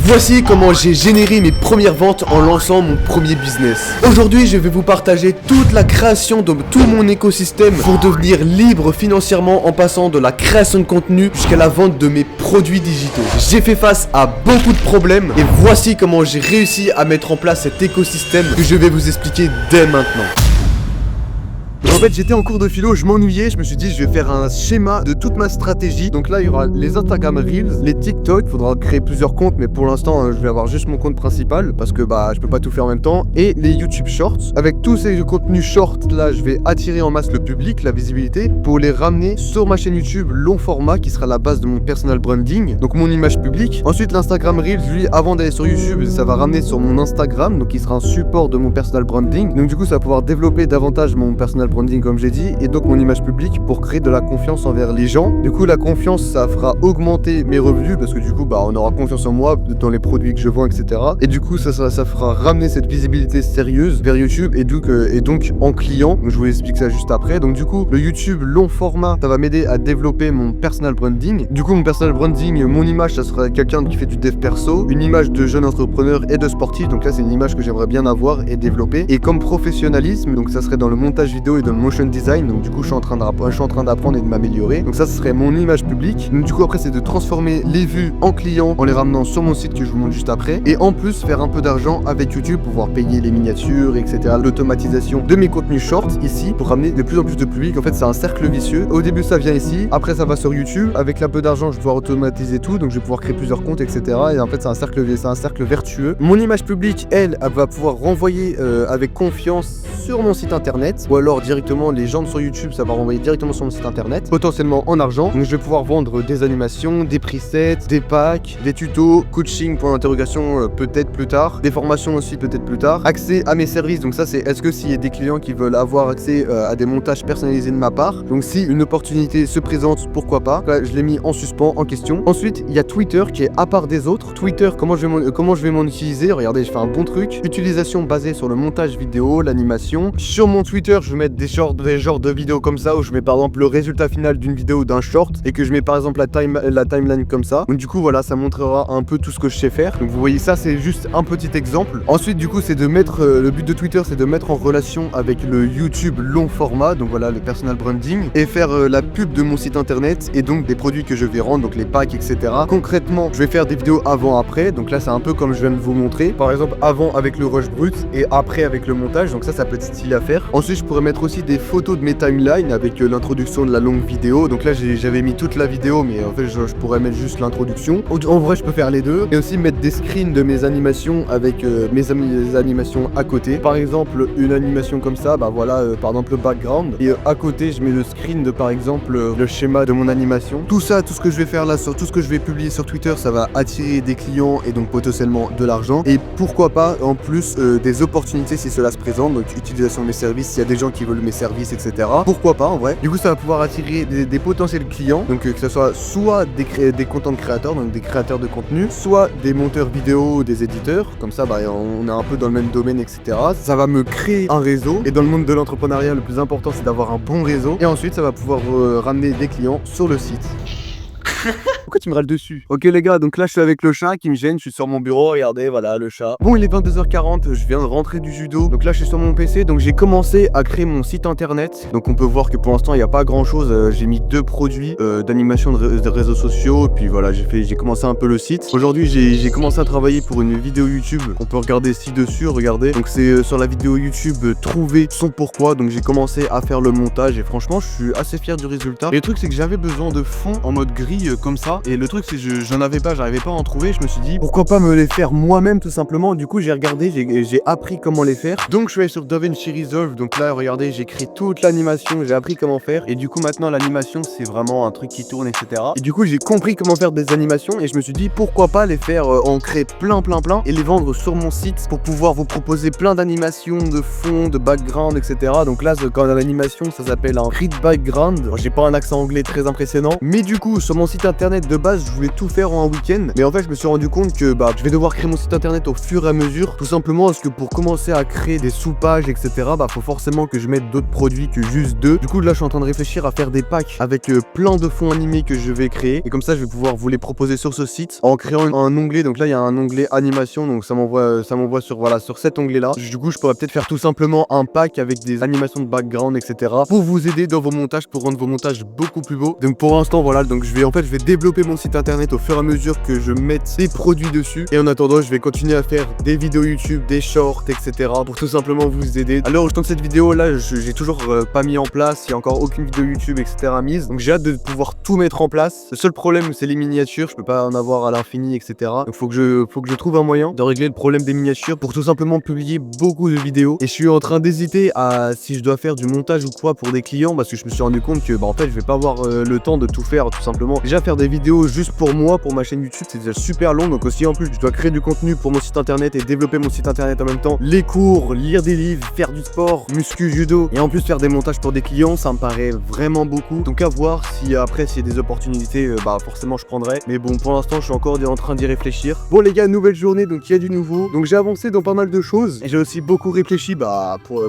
Voici comment j'ai généré mes premières ventes en lançant mon premier business. Aujourd'hui, je vais vous partager toute la création de tout mon écosystème pour devenir libre financièrement en passant de la création de contenu jusqu'à la vente de mes produits digitaux. J'ai fait face à beaucoup de problèmes et voici comment j'ai réussi à mettre en place cet écosystème que je vais vous expliquer dès maintenant. En fait, j'étais en cours de philo, je m'ennuyais, je me suis dit je vais faire un schéma de toute ma stratégie. Donc là, il y aura les Instagram Reels, les TikTok, il faudra créer plusieurs comptes, mais pour l'instant, je vais avoir juste mon compte principal parce que je peux pas tout faire en même temps. Et les YouTube Shorts. Avec tous ces contenus shorts là, je vais attirer en masse le public, la visibilité, pour les ramener sur ma chaîne YouTube long format qui sera la base de mon personal branding, donc mon image publique. Ensuite, l'Instagram Reels, lui, avant d'aller sur YouTube, ça va ramener sur mon Instagram, donc il sera un support de mon personal branding. Donc du coup, ça va pouvoir développer davantage mon personal branding comme j'ai dit, et donc mon image publique pour créer de la confiance envers les gens. Du coup, la confiance, ça fera augmenter mes revenus parce que du coup, on aura confiance en moi, dans les produits que je vends, etc. Et du coup, ça fera ramener cette visibilité sérieuse vers YouTube et donc en client. Donc, je vous explique ça juste après. Donc du coup, le YouTube long format, ça va m'aider à développer mon personal branding. Du coup, mon personal branding, mon image, ça sera quelqu'un qui fait du dev perso, une image de jeune entrepreneur et de sportif. Donc là, c'est une image que j'aimerais bien avoir et développer. Et comme professionnalisme, donc ça serait dans le montage vidéo et dans le motion design. Donc du coup, je suis en train d'apprendre et de m'améliorer. Donc ça, ce serait mon image publique. Donc du coup, après, c'est de transformer les vues en clients en les ramenant sur mon site que je vous montre juste après. Et en plus, faire un peu d'argent avec YouTube pour pouvoir payer les miniatures, etc. L'automatisation de mes contenus shorts ici pour ramener de plus en plus de public. En fait, c'est un cercle vicieux. Au début, ça vient ici. Après, ça va sur YouTube. Avec un peu d'argent, je vais pouvoir automatiser tout. Donc je vais pouvoir créer plusieurs comptes, etc. Et en fait, c'est un cercle vertueux. Mon image publique, elle va pouvoir renvoyer avec confiance sur mon site internet, ou alors directement les gens sur YouTube, ça va renvoyer directement sur mon site internet, potentiellement en argent. Donc je vais pouvoir vendre des animations, des presets, des packs, des tutos, coaching pour l'interrogation peut-être plus tard, des formations aussi peut-être plus tard, accès à mes services. Donc ça, c'est est-ce que s'il y a des clients qui veulent avoir accès à des montages personnalisés de ma part, donc si une opportunité se présente, pourquoi pas. Là, je l'ai mis en suspens, en question. Ensuite, il y a Twitter qui est à part des autres. Twitter, comment je vais m'en utiliser? Regardez, je fais un bon truc. Utilisation basée sur le montage vidéo, l'animation. Sur mon Twitter, je vais mettre des genres de vidéos comme ça où je mets par exemple le résultat final d'une vidéo ou d'un short et que je mets par exemple la timeline comme ça. Donc du coup, voilà, ça montrera un peu tout ce que je sais faire. Donc vous voyez, ça c'est juste un petit exemple. Ensuite, du coup, c'est de mettre le but de Twitter, c'est de mettre en relation avec le YouTube long format, donc voilà, le personal branding, et faire la pub de mon site internet et donc des produits que je vais rendre, donc les packs, etc. Concrètement, je vais faire des vidéos avant-après. Donc là, c'est un peu comme je viens de vous montrer. Par exemple, avant avec le rush brut et après avec le montage. Donc ça peut être stylé à faire. Ensuite, je pourrais mettre aussi des photos de mes timelines avec l'introduction de la longue vidéo. Donc là, j'avais mis toute la vidéo, mais en fait, je pourrais mettre juste l'introduction. En vrai, je peux faire les deux. Et aussi mettre des screens de mes animations avec mes animations à côté. Par exemple, une animation comme ça, voilà, par exemple le background. Et à côté, je mets le screen de, par exemple, le schéma de mon animation. Tout ça, tout ce que je vais faire là, tout ce que je vais publier sur Twitter, ça va attirer des clients et donc potentiellement de l'argent. Et pourquoi pas, en plus, des opportunités si cela se présente. Donc, utilisation de mes services, s'il y a des gens qui veulent mes services, etc. Pourquoi pas en vrai. Du coup, ça va pouvoir attirer des potentiels clients, donc que ce soit des content créateurs, donc des créateurs de contenu, soit des monteurs vidéo ou des éditeurs. Comme ça, on est un peu dans le même domaine, etc. Ça va me créer un réseau. Et dans le monde de l'entrepreneuriat, le plus important, c'est d'avoir un bon réseau. Et ensuite, ça va pouvoir ramener des clients sur le site. Pourquoi tu me râles dessus? Ok les gars, donc là je suis avec le chat qui me gêne, je suis sur mon bureau, regardez, voilà le chat. Bon, il est 22h40, je viens de rentrer du judo. Donc là je suis sur mon PC, donc j'ai commencé à créer mon site internet. Donc on peut voir que pour l'instant il n'y a pas grand chose. J'ai mis 2 produits d'animation de réseaux sociaux. Puis voilà, j'ai commencé un peu le site. Aujourd'hui j'ai commencé à travailler pour une vidéo YouTube. On peut regarder ci-dessus, regardez. Donc c'est sur la vidéo YouTube trouver son pourquoi. Donc j'ai commencé à faire le montage et franchement je suis assez fier du résultat. Et le truc c'est que j'avais besoin de fonds en mode gris comme ça. Et le truc c'est que j'en avais pas, j'arrivais pas à en trouver. Je me suis dit pourquoi pas me les faire moi-même tout simplement. Du coup j'ai regardé, j'ai appris comment les faire. Donc je suis allé sur DaVinci Resolve. Donc là regardez, j'ai créé toute l'animation, j'ai appris comment faire. Et du coup maintenant l'animation c'est vraiment un truc qui tourne, etc. Et du coup j'ai compris comment faire des animations. Et je me suis dit pourquoi pas les faire en créer plein et les vendre sur mon site pour pouvoir vous proposer plein d'animations, de fond, de background, etc. Donc là quand on a l'animation ça s'appelle un read background. Bon, j'ai pas un accent anglais très impressionnant, mais du coup sur mon site site internet de base, je voulais tout faire en un week-end, mais en fait je me suis rendu compte que je vais devoir créer mon site internet au fur et à mesure, tout simplement parce que pour commencer à créer des sous-pages, etc., faut forcément que je mette d'autres produits que juste deux. Du coup là je suis en train de réfléchir à faire des packs avec plein de fonds animés que je vais créer, et comme ça je vais pouvoir vous les proposer sur ce site en créant un onglet. Donc là il y a un onglet animation, donc ça m'envoie sur cet onglet là. Du coup je pourrais peut-être faire tout simplement un pack avec des animations de background, etc., pour vous aider dans vos montages, pour rendre vos montages beaucoup plus beaux. Donc pour l'instant voilà, donc je vais développer mon site internet au fur et à mesure que je mette des produits dessus, et en attendant je vais continuer à faire des vidéos YouTube, des shorts, etc., pour tout simplement vous aider. À l'heure où je tourne cette vidéo là, j'ai toujours pas mis en place, il y a encore aucune vidéo YouTube, etc., mise, donc j'ai hâte de pouvoir tout mettre en place. Le seul problème c'est les miniatures, je peux pas en avoir à l'infini, etc., donc faut que je trouve un moyen de régler le problème des miniatures pour tout simplement publier beaucoup de vidéos. Et je suis en train d'hésiter à si je dois faire du montage ou quoi pour des clients, parce que je me suis rendu compte que en fait je vais pas avoir le temps de tout faire, tout simplement. Déjà faire des vidéos juste pour moi, pour ma chaîne YouTube, c'est déjà super long, donc aussi en plus je dois créer du contenu pour mon site internet et développer mon site internet en même temps, les cours, lire des livres, faire du sport, muscu, judo, et en plus faire des montages pour des clients, ça me paraît vraiment beaucoup. Donc à voir si après s'il y a des opportunités, forcément je prendrai, mais bon pour l'instant je suis encore en train d'y réfléchir. Bon les gars, nouvelle journée, donc il y a du nouveau, donc j'ai avancé dans pas mal de choses et j'ai aussi beaucoup réfléchi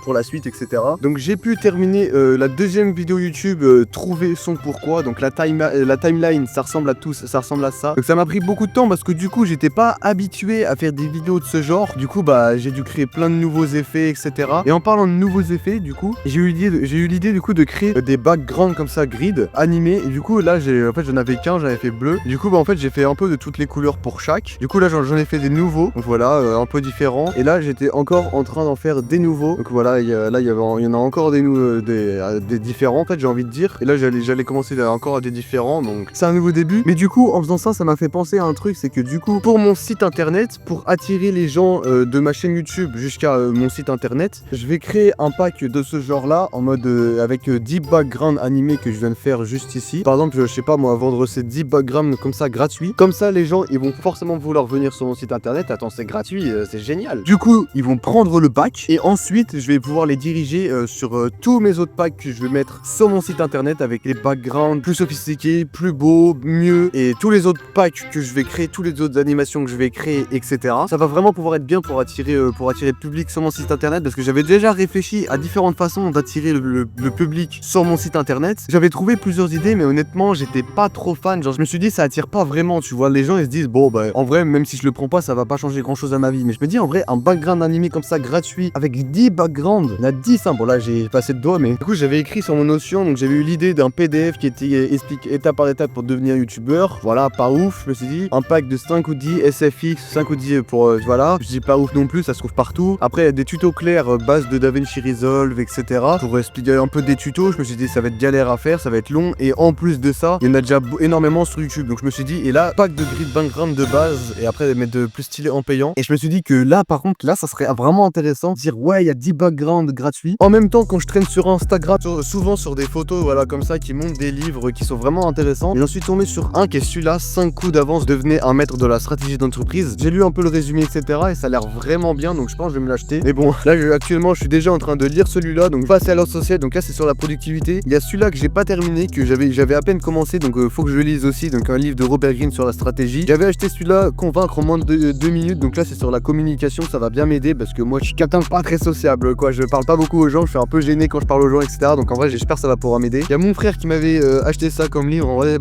pour la suite, etc. Donc j'ai pu terminer la deuxième vidéo YouTube, trouver son pourquoi. Donc la timeline, ça ressemble à ça. Donc ça m'a pris beaucoup de temps parce que du coup j'étais pas habitué à faire des vidéos de ce genre. Du coup j'ai dû créer plein de nouveaux effets, etc. Et en parlant de nouveaux effets, du coup j'ai eu l'idée du coup de créer des backgrounds comme ça, grid animés. Et du coup là j'en avais qu'un, j'avais fait bleu. Du coup en fait j'ai fait un peu de toutes les couleurs pour chaque. Du coup là j'en ai fait des nouveaux, donc voilà, un peu différents. Et là j'étais encore en train d'en faire des nouveaux. Donc voilà, il y en a encore des différents en fait, j'ai envie de dire. Et là j'allais commencer encore à des différents, donc c'est un nouveau début. Mais du coup en faisant ça m'a fait penser à un truc, c'est que du coup pour mon site internet, pour attirer les gens de ma chaîne YouTube jusqu'à mon site internet, je vais créer un pack de ce genre là en mode avec 10 backgrounds animés que je viens de faire juste ici. Par exemple, je sais pas moi, vendre ces 10 backgrounds comme ça gratuits. Comme ça les gens ils vont forcément vouloir venir sur mon site internet. Attends, c'est gratuit, c'est génial. Du coup ils vont prendre le pack et ensuite je vais pouvoir les diriger sur tous mes autres packs que je vais mettre sur mon site internet avec les backgrounds plus sophistiqués, plus beaux, mieux, et tous les autres packs que je vais créer, toutes les autres animations que je vais créer, etc. Ça va vraiment pouvoir être bien pour attirer le public sur mon site internet, parce que j'avais déjà réfléchi à différentes façons d'attirer le public sur mon site internet. J'avais trouvé plusieurs idées, mais honnêtement j'étais pas trop fan. Genre je me suis dit ça attire pas vraiment, tu vois. Les gens ils se disent bon en vrai même si je le prends pas ça va pas changer grand chose à ma vie, mais je me dis en vrai un background animé comme ça gratuit avec 10 backgrounds, la 10 hein, bon là j'ai passé de doigts, mais du coup j'avais écrit sur mon Notion, donc j'avais eu l'idée d'un PDF qui explique étape par étape pour devenir youtubeur. Voilà, pas ouf, je me suis dit un pack de 5 ou 10 SFX, 5 ou 10 pour voilà, je dis pas ouf non plus, ça se trouve partout. Après il y a des tutos clairs base de DaVinci Resolve, etc. pour expliquer un peu des tutos. Je me suis dit ça va être galère à faire, ça va être long, et en plus de ça il y en a déjà énormément sur YouTube, donc je me suis dit et là pack de grid background de base et après mettre de plus stylé en payant. Et je me suis dit que là par contre là ça serait vraiment intéressant de dire ouais il y a 10 backgrounds gratuits. En même temps quand je traîne sur Instagram souvent sur des photos voilà comme ça qui montrent des livres qui sont vraiment intéressants, et j'en suis tombé sur un qui est celui-là, 5 coups d'avance, devenez un maître de la stratégie d'entreprise. J'ai lu un peu le résumé, etc., et ça a l'air vraiment bien, donc je pense que je vais me l'acheter. Mais bon là actuellement je suis déjà en train de lire celui-là, donc passer à l'associé. Donc là c'est sur la productivité. Il y a celui-là que j'ai pas terminé, que j'avais à peine commencé, donc faut que je le lise aussi, donc un livre de Robert Greene sur la stratégie. J'avais acheté celui-là, convaincre en moins de 2 minutes, donc là c'est sur la communication, ça va bien m'aider parce que moi je suis quelqu'un pas très sociable quoi, je parle pas beaucoup aux gens, je suis un peu gêné quand je parle aux gens, etc. Donc en vrai j'espère que ça va pouvoir m'aider. Il y a mon frère qui m'avait acheté ça comme livre, en vrai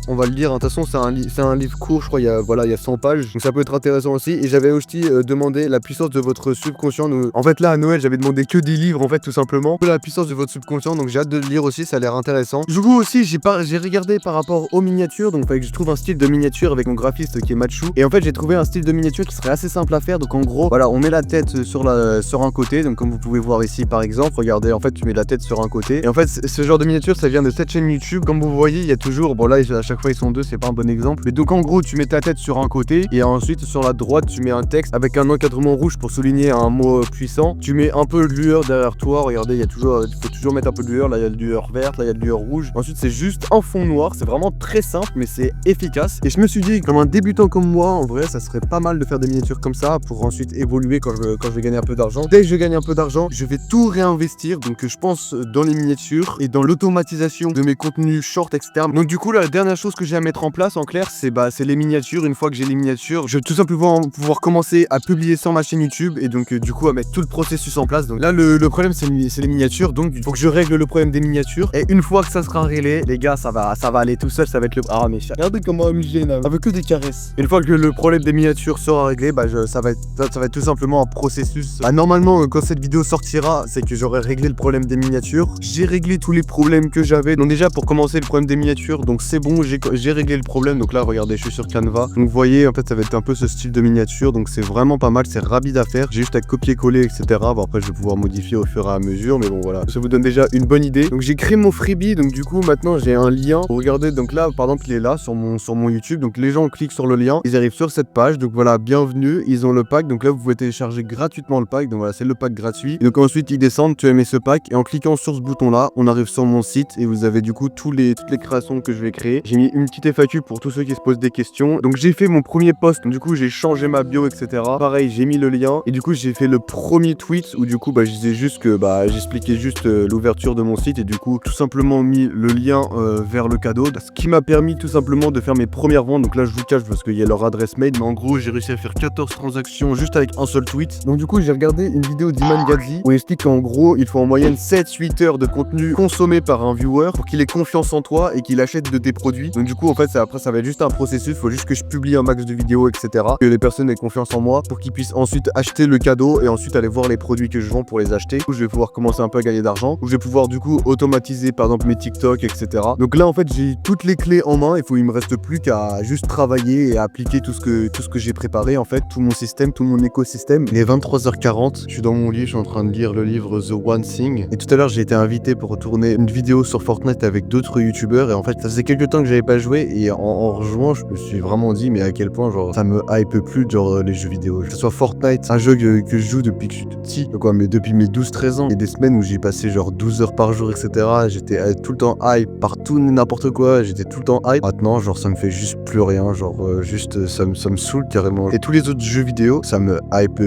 on va le lire, de toute façon c'est un livre court, je crois, il y a 100 pages, donc ça peut être intéressant aussi. Et j'avais aussi demandé la puissance de votre subconscient. En fait là à Noël j'avais demandé que des livres en fait, tout simplement, la puissance de votre subconscient, donc j'ai hâte de le lire aussi, ça a l'air intéressant. Du coup aussi j'ai regardé par rapport aux miniatures, donc il fallait que je trouve un style de miniature avec mon graphiste qui est Matchou, et en fait j'ai trouvé un style de miniature qui serait assez simple à faire. Donc en gros voilà, on met la tête sur un côté, donc comme vous pouvez voir ici par exemple, regardez, en fait tu mets la tête sur un côté, et en fait ce genre de miniature ça vient de cette chaîne YouTube. Comme vous voyez il y a toujours, bon là à chaque fois ils sont deux, c'est pas un bon exemple, mais donc en gros tu mets ta tête sur un côté et ensuite sur la droite tu mets un texte avec un encadrement rouge pour souligner un mot puissant. Tu mets un peu de lueur derrière toi, regardez il faut toujours mettre un peu de lueur, là il y a de lueur verte, là il y a de lueur rouge. Ensuite c'est juste un fond noir, c'est vraiment très simple mais c'est efficace. Et je me suis dit comme un débutant comme moi, en vrai ça serait pas mal de faire des miniatures comme ça pour ensuite évoluer quand je vais gagner un peu d'argent. Dès que je gagne un peu d'argent, je vais tout réinvestir, donc je pense dans les miniatures et dans l'automatisation de mes contenus short, etc. Donc du coup coup la dernière chose que j'ai à mettre en place en clair c'est les miniatures. Une fois que j'ai les miniatures, je vais tout simplement pouvoir commencer à publier sur ma chaîne YouTube et donc du coup à mettre tout le processus en place. Donc là le problème c'est les miniatures, donc il faut que je règle le problème des miniatures et une fois que ça sera réglé, les gars, ça va aller tout seul, ça va être le... Ah mais regardez comment elle me gêne, avec que des caresses. Une fois que le problème des miniatures sera réglé, ça va être tout simplement un processus. Normalement quand cette vidéo sortira, c'est que j'aurai réglé le problème des miniatures. J'ai réglé tous les problèmes que j'avais. Donc déjà pour commencer le problème des miniatures, donc c'est bon, j'ai réglé le problème. Donc là regardez, je suis sur Canva. Donc vous voyez en fait ça va être un peu ce style de miniature. Donc c'est vraiment pas mal, c'est rapide à faire. J'ai juste à copier-coller etc. Bon après je vais pouvoir modifier au fur et à mesure, mais bon voilà, ça vous donne déjà une bonne idée. Donc j'ai créé mon freebie, donc du coup maintenant j'ai un lien. Regardez, donc là par exemple il est là sur mon YouTube. Donc les gens cliquent sur le lien, ils arrivent sur cette page. Donc voilà, bienvenue, ils ont le pack. Donc là vous pouvez télécharger gratuitement le pack. Donc voilà, c'est le pack gratuit. Et donc ensuite ils descendent, tu as aimé ce pack et en cliquant sur ce bouton là, on arrive sur mon site et vous avez du coup toutes les créations que je vais créer. J'ai mis une petite FAQ pour tous ceux qui se posent des questions. Donc j'ai fait mon premier post, donc du coup j'ai changé ma bio etc. Pareil, j'ai mis le lien et du coup j'ai fait le premier tweet où du coup je disais juste que j'expliquais juste l'ouverture de mon site et du coup tout simplement mis le lien vers le cadeau, ce qui m'a permis tout simplement de faire mes premières ventes. Donc là je vous cache parce qu'il y a leur adresse mail, mais en gros j'ai réussi à faire 14 transactions juste avec un seul tweet. Donc du coup j'ai regardé une vidéo d'Iman Gadzhi où il explique qu'en gros il faut en moyenne 7-8 heures de contenu consommé par un viewer pour qu'il ait confiance en toi et qu'il achète de tes produits. Donc du coup en fait après ça va être juste un processus, faut juste que je publie un max de vidéos etc, que les personnes aient confiance en moi pour qu'ils puissent ensuite acheter le cadeau et ensuite aller voir les produits que je vends pour les acheter. Où je vais pouvoir commencer un peu à gagner d'argent, où je vais pouvoir du coup automatiser par exemple mes TikTok etc. Donc là en fait j'ai toutes les clés en main, il me reste plus qu'à juste travailler et à appliquer tout ce que j'ai préparé en fait, tout mon système, tout mon écosystème. Il est 23h40, je suis dans mon lit, je suis en train de lire le livre The One Thing et tout à l'heure j'ai été invité pour tourner une vidéo sur Fortnite avec d'autres youtubeurs et en fait ça faisait quelques temps que j'avais pas joué et en rejoignant je me suis vraiment dit mais à quel point genre ça me hype plus genre les jeux vidéo, que ce soit Fortnite, un jeu que je joue depuis que je suis tout petit, quoi, mais depuis mes 12-13 ans. Il y a des semaines où j'ai passé genre 12 heures par jour etc, j'étais tout le temps hype par tout n'importe quoi, j'étais tout le temps hype. Maintenant genre ça me fait juste plus rien, genre juste ça me saoule carrément. Et tous les autres jeux vidéo ça me hype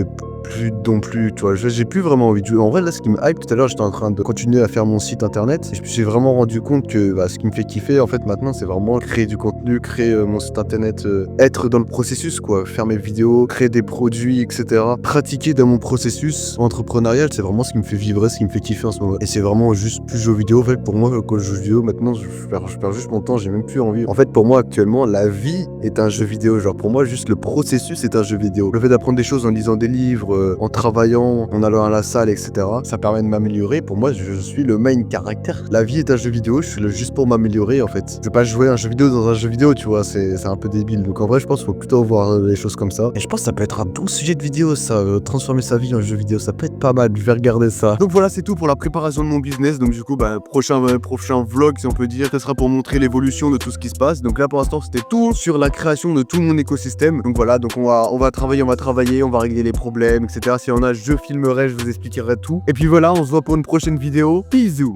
plus non plus, tu vois, j'ai plus vraiment envie de jouer. En vrai là ce qui me hype, tout à l'heure j'étais en train de continuer à faire mon site internet et je me suis vraiment rendu compte que ce qui me fait kiffer en fait maintenant c'est vraiment créer du contenu, créer mon site internet, être dans le processus quoi, faire mes vidéos, créer des produits etc, pratiquer dans mon processus entrepreneurial, c'est vraiment ce qui me fait vibrer, ce qui me fait kiffer en ce moment. Et c'est vraiment juste plus jeux vidéo en fait. Pour moi quand je joue vidéo maintenant je perds juste mon temps, j'ai même plus envie. En fait pour moi actuellement la vie est un jeu vidéo, genre pour moi juste le processus est un jeu vidéo. Le fait d'apprendre des choses en lisant des livres, en travaillant, en allant à la salle, etc. Ça permet de m'améliorer. Pour moi, je suis le main caractère. La vie est un jeu vidéo, je suis là juste pour m'améliorer en fait. Je vais pas jouer un jeu vidéo dans un jeu vidéo, tu vois, c'est un peu débile. Donc en vrai, je pense qu'il faut plutôt voir les choses comme ça. Et je pense que ça peut être un bon sujet de vidéo, ça, transformer sa vie en jeu vidéo, ça peut être pas mal. Je vais regarder ça. Donc voilà, c'est tout pour la préparation de mon business. Donc du coup, prochain vlog, si on peut dire, ça sera pour montrer l'évolution de tout ce qui se passe. Donc là, pour l'instant, c'était tout sur la création de tout mon écosystème. Donc voilà, donc on va travailler, on va régler les problèmes, etc. Si y en a, je filmerai, je vous expliquerai tout. Et puis voilà, on se voit pour une prochaine vidéo. Bisous.